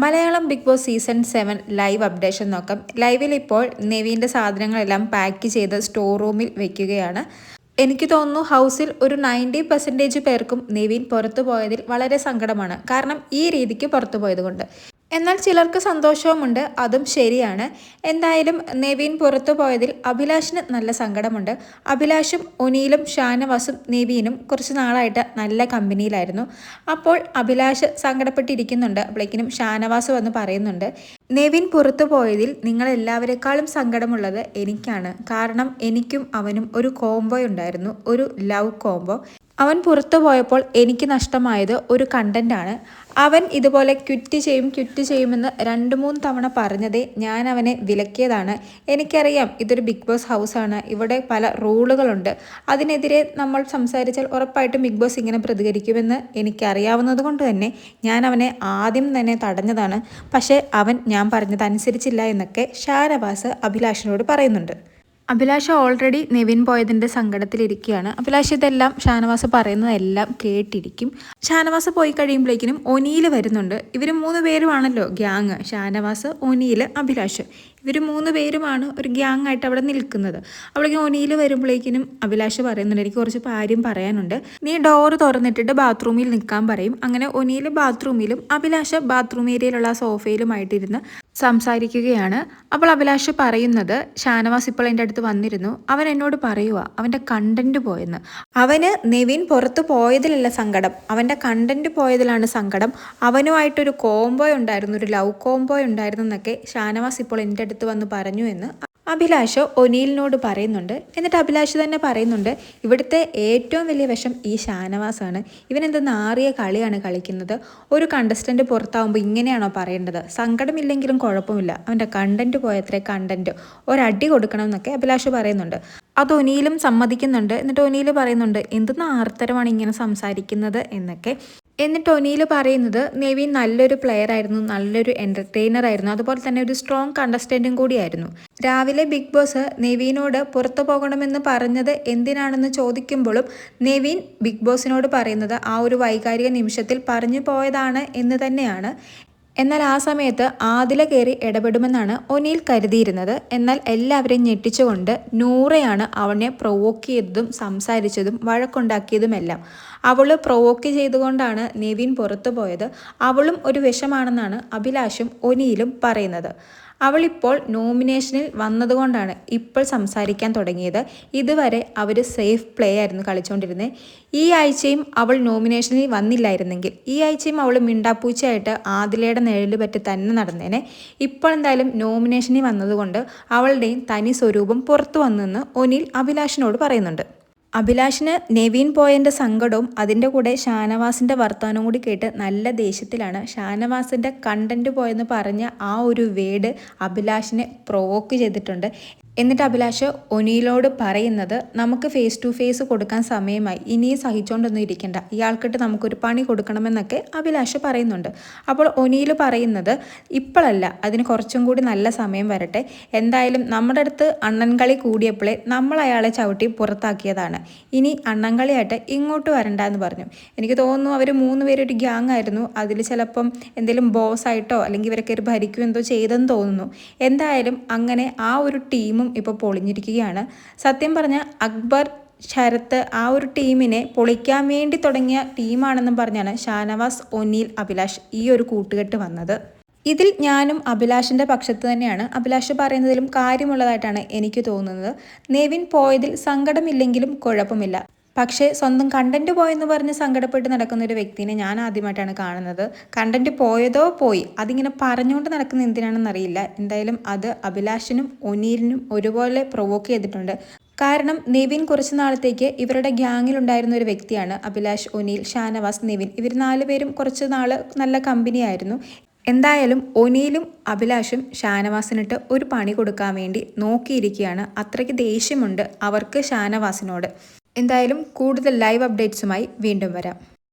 Malayalam big boss season 7 live updation നോക്കാം. ലൈവിൽ ഇപ്പോൾ നെവിൻ്റെ സാധനങ്ങളെല്ലാം പാക്ക് ചെയ്ത് സ്റ്റോർ റൂമിൽ വെക്കുകയാണ്. എനിക്ക് തോന്നുന്നു ഹൗസിൽ ഒരു 90% പേർക്കും നെവിൻ പുറത്തു പോയതിൽ വളരെ സങ്കടമാണ്. കാരണം ഈ രീതിക്ക് പുറത്തു പോയത് കൊണ്ട്. എന്നാൽ ചിലർക്ക് സന്തോഷവുമുണ്ട്, അതും ശരിയാണ്. എന്തായാലും നെവിൻ പുറത്തു പോയതിൽ അഭിലാഷിന് നല്ല സങ്കടമുണ്ട്. അഭിലാഷും ഒനിയിലും ഷാനവാസും നെവിനും കുറച്ച് നാളായിട്ട് നല്ല കമ്പനിയിലായിരുന്നു. അപ്പോൾ അഭിലാഷ് സങ്കടപ്പെട്ടിരിക്കുന്നുണ്ട്. അപ്പോഴേക്കിനും ഷാനവാസ് വന്ന് പറയുന്നുണ്ട്, നെവിൻ പുറത്തു പോയതിൽ നിങ്ങളെല്ലാവരെക്കാളും സങ്കടമുള്ളത് എനിക്കാണ്. കാരണം എനിക്കും അവനും ഒരു കോംബോ ഉണ്ടായിരുന്നു, ഒരു ലവ് കോംബോ. അവൻ പുറത്തു പോയപ്പോൾ എനിക്ക് നഷ്ടമായത് ഒരു കണ്ടൻ്റാണ്. അവൻ ഇതുപോലെ ക്വിറ്റ് ചെയ്യുമെന്ന് 2-3 തവണ പറഞ്ഞതേ ഞാൻ അവനെ വിലക്കിയതാണ്. എനിക്കറിയാം ഇതൊരു ബിഗ് ബോസ് ഹൗസാണ്, ഇവിടെ പല റൂളുകളുണ്ട്. അതിനെതിരെ നമ്മൾ സംസാരിച്ചാൽ ഉറപ്പായിട്ടും ബിഗ് ബോസ് ഇങ്ങനെ പ്രതികരിക്കുമെന്ന് എനിക്കറിയാവുന്നത് കൊണ്ട് തന്നെ ഞാൻ അവനെ ആദ്യം തന്നെ തടഞ്ഞതാണ്. പക്ഷേ അവൻ ഞാൻ പറഞ്ഞതനുസരിച്ചില്ല എന്നൊക്കെ ഷാനവാസ് അഭിലാഷിനോട് പറയുന്നുണ്ട്. അഭിലാഷ് ഓൾറെഡി നെവിൻ പോയതിൻ്റെ സങ്കടത്തിലിരിക്കുകയാണ്. അഭിലാഷ് ഇതെല്ലാം ഷാനവാസ് പറയുന്നതെല്ലാം കേട്ടിരിക്കും. ഷാനവാസ് പോയി കഴിയുമ്പോഴേക്കിനും ഒനിയിൽ വരുന്നുണ്ട്. ഇവർ 3 പേരുമാണല്ലോ ഗ്യാങ്, ഷാനവാസ്, ഒനിയിൽ, അഭിലാഷ്. ഇവർ 3 പേരുമാണ് ഒരു ഗ്യാങ് ആയിട്ട് അവിടെ നിൽക്കുന്നത്. അപ്പോഴേക്കും ഒനിയിൽ വരുമ്പോഴേക്കിനും അഭിലാഷ് പറയുന്നുണ്ട്, എനിക്ക് കുറച്ച് കാര്യം പറയാനുണ്ട്, നീ ഡോറ് തുറന്നിട്ടിട്ട് ബാത്റൂമിൽ നിൽക്കാൻ പറയും. അങ്ങനെ ഒനിയിൽ ബാത്റൂമിലും അഭിലാഷ് ബാത്റൂം ഏരിയയിലുള്ള സോഫയിലുമായിട്ടിരുന്ന് സംസാരിക്കുകയാണ്. അപ്പോൾ അഭിലാഷ് പറയുന്നത്, ഷാനവാസ് ഇപ്പോൾ എൻ്റെ അടുത്ത് വന്നിരുന്നു, അവൻ എന്നോട് പറയുക അവൻ്റെ കണ്ടന്റ് പോയെന്ന്. അവന് നെവിൻ പുറത്ത് പോയതിലല്ല സങ്കടം, അവൻ്റെ കണ്ടന്റ് പോയതിലാണ് സങ്കടം. അവനുമായിട്ടൊരു കോംബോ ഉണ്ടായിരുന്നു, ഒരു ലവ് കോംബോ ഉണ്ടായിരുന്നു എന്നൊക്കെ ഷാനവാസ് ഇപ്പോൾ എൻ്റെ അടുത്ത് വന്ന് പറഞ്ഞു എന്ന് അഭിലാഷ് ഒനീലിനോട് പറയുന്നുണ്ട്. എന്നിട്ട് അഭിലാഷ് തന്നെ പറയുന്നുണ്ട്, ഇവിടുത്തെ ഏറ്റവും വലിയ വിഷം ഈ ഷാനവാസാണ്. ഇവനെന്ത് നാറിയ കളിയാണ് കളിക്കുന്നത്. ഒരു കണ്ടസ്റ്റൻ്റ് പുറത്താവുമ്പോൾ ഇങ്ങനെയാണോ പറയേണ്ടത്? സങ്കടമില്ലെങ്കിലും കുഴപ്പമില്ല, അവൻ്റെ കണ്ടന്റ് പോയത്രേ കണ്ടന്റ്, ഒരടി കൊടുക്കണം എന്നൊക്കെ അഭിലാഷ് പറയുന്നുണ്ട്. അത് ഒനീലും സമ്മതിക്കുന്നുണ്ട്. എന്നിട്ട് ഒനീൽ പറയുന്നുണ്ട്, എന്ത് നാർത്തരമാണ് ഇങ്ങനെ സംസാരിക്കുന്നത് എന്നൊക്കെ. എന്നിട്ട് ഒനീൽ പറയുന്നത്, നെവിൻ നല്ലൊരു പ്ലെയർ ആയിരുന്നു, നല്ലൊരു എൻ്റർടൈനർ ആയിരുന്നു, അതുപോലെ തന്നെ ഒരു സ്ട്രോങ് കണ്ടസ്റ്റൻറ്റും കൂടിയായിരുന്നു. രാവിലെ ബിഗ് ബോസ് നെവിനോട് പുറത്തു പോകണമെന്ന് പറഞ്ഞത് എന്തിനാണെന്ന് ചോദിക്കുമ്പോഴും നെവിൻ ബിഗ് ബോസിനോട് പറയുന്നത് ആ ഒരു വൈകാരിക നിമിഷത്തിൽ പറഞ്ഞു പോയതാണ് എന്ന് തന്നെയാണ്. എന്നാൽ ആ സമയത്ത് ആദില കയറി ഇടപെടുമെന്നാണ് ഒനീൽ കരുതിയിരുന്നത്. എന്നാൽ എല്ലാവരെയും ഞെട്ടിച്ചുകൊണ്ട് നൂറയാണ് അവനെ പ്രൊവോക്ക് ചെയ്തതും സംസാരിച്ചതും വഴക്കുണ്ടാക്കിയതുമെല്ലാം. അവൾ പ്രൊവോക്ക് ചെയ്തുകൊണ്ടാണ് നെവിൻ പുറത്തു പോയത്. അവളും ഒരു വിഷമാണെന്നാണ് അഭിലാഷും ഒനീലും പറയുന്നത്. അവളിപ്പോൾ നോമിനേഷനിൽ വന്നതുകൊണ്ടാണ് ഇപ്പോൾ സംസാരിക്കാൻ തുടങ്ങിയത്. ഇതുവരെ അവർ സേഫ് പ്ലേ ആയിരുന്നു കളിച്ചുകൊണ്ടിരുന്നത്. ഈ ആഴ്ചയും അവൾ നോമിനേഷനിൽ വന്നില്ലായിരുന്നെങ്കിൽ ഈ ആഴ്ചയും അവൾ മിണ്ടാപ്പൂച്ചയായിട്ട് ആദിലയുടെ നിഴല് പറ്റി തന്നെ നടന്നേനെ. ഇപ്പോൾ എന്തായാലും നോമിനേഷനിൽ വന്നതുകൊണ്ട് അവളുടെയും തനി സ്വരൂപം പുറത്തു വന്നെന്ന് ഒനീൽ അഭിലാഷിനോട് പറയുന്നുണ്ട്. അഭിലാഷിന് നെവിൻ പോയതിൻ്റെ സങ്കടവും അതിൻ്റെ കൂടെ ഷാനവാസിൻ്റെ വർത്തമാനവും കൂടി കേട്ട് നല്ല ദേഷ്യത്തിലാണ്. ഷാനവാസിൻ്റെ കണ്ടന്റ് പോയെന്ന് പറഞ്ഞ ആ ഒരു വേർഡ് അഭിലാഷിനെ പ്രൊവോക്ക് ചെയ്തിട്ടുണ്ട്. എന്നിട്ട് അഭിലാഷ് ഒനീലോട് പറയുന്നത്, നമുക്ക് ഫേസ് ടു ഫേസ് കൊടുക്കാൻ സമയമായി, ഇനിയും സഹിച്ചുകൊണ്ടൊന്നും ഇരിക്കണ്ട, ഇയാൾക്കിട്ട് നമുക്കൊരു പണി കൊടുക്കണമെന്നൊക്കെ അഭിലാഷ് പറയുന്നുണ്ട്. അപ്പോൾ ഒനീൽ പറയുന്നത്, ഇപ്പോഴല്ല, അതിന് കുറച്ചും കൂടി നല്ല സമയം വരട്ടെ. എന്തായാലും നമ്മുടെ അടുത്ത് അണ്ണൻകളി കൂടിയപ്പോഴേ നമ്മൾ അയാളെ ചവിട്ടി പുറത്താക്കിയതാണ്, ഇനി അണ്ണൻകളിയായിട്ട് ഇങ്ങോട്ട് വരണ്ട എന്ന് പറഞ്ഞു. എനിക്ക് തോന്നുന്നു അവർ 3 പേരൊരു ഗ്യാങ് ആയിരുന്നു. അതിൽ ചിലപ്പം എന്തെങ്കിലും ബോസായിട്ടോ അല്ലെങ്കിൽ ഇവരൊക്കെ ഭരിക്കുമോ എന്തോ ചെയ്തെന്ന് തോന്നുന്നു. എന്തായാലും അങ്ങനെ ആ ഒരു ടീമും ഇപ്പോൾ പൊളിഞ്ഞിരിക്കുകയാണ്. സത്യം പറഞ്ഞ അക്ബർ, ശരത്ത് ആ ഒരു ടീമിനെ പൊളിക്കാൻ വേണ്ടി തുടങ്ങിയ ടീമാണെന്നും പറഞ്ഞാണ് ഷാനവാസ്, ഒനീൽ, അഭിലാഷ് ഈ ഒരു കൂട്ടുകെട്ട് വന്നത്. ഇതിൽ ഞാനും അഭിലാഷിൻ്റെ പക്ഷത്ത് തന്നെയാണ്. അഭിലാഷ് പറയുന്നതിലും കാര്യമുള്ളതായിട്ടാണ് എനിക്ക് തോന്നുന്നത്. നെവിൻ പോയതിൽ സങ്കടമില്ലെങ്കിലും കുഴപ്പമില്ല, പക്ഷേ സ്വന്തം കണ്ടന്റ് പോയെന്ന് പറഞ്ഞ് സങ്കടപ്പെട്ട് നടക്കുന്ന ഒരു വ്യക്തിനെ ഞാൻ ആദ്യമായിട്ടാണ് കാണുന്നത്. കണ്ടന്റ് പോയതോ പോയി, അതിങ്ങനെ പറഞ്ഞുകൊണ്ട് നടക്കുന്ന എന്തിനാണെന്നറിയില്ല. എന്തായാലും അത് അഭിലാഷിനും ഒനീലിനും ഒരുപോലെ പ്രൊവോക്ക് ചെയ്തിട്ടുണ്ട്. കാരണം നെവിൻ കുറച്ച് നാളത്തേക്ക് ഇവരുടെ ഗ്യാങ്ങിലുണ്ടായിരുന്ന ഒരു വ്യക്തിയാണ്. അഭിലാഷ്, ഒനീൽ, ഷാനവാസ്, നെവിൻ, ഇവർ 4 പേരും കുറച്ച് നാൾ നല്ല കമ്പനിയായിരുന്നു. എന്തായാലും ഒനീലും അഭിലാഷും ഷാനവാസിനിട്ട് ഒരു പണി കൊടുക്കാൻ വേണ്ടി നോക്കിയിരിക്കുകയാണ്. അത്രയ്ക്ക് ദേഷ്യമുണ്ട് അവർക്ക് ഷാനവാസിനോട്. എന്തായാലും കൂടുതൽ ലൈവ് അപ്ഡേറ്റ്സുമായി വീണ്ടും വരാം.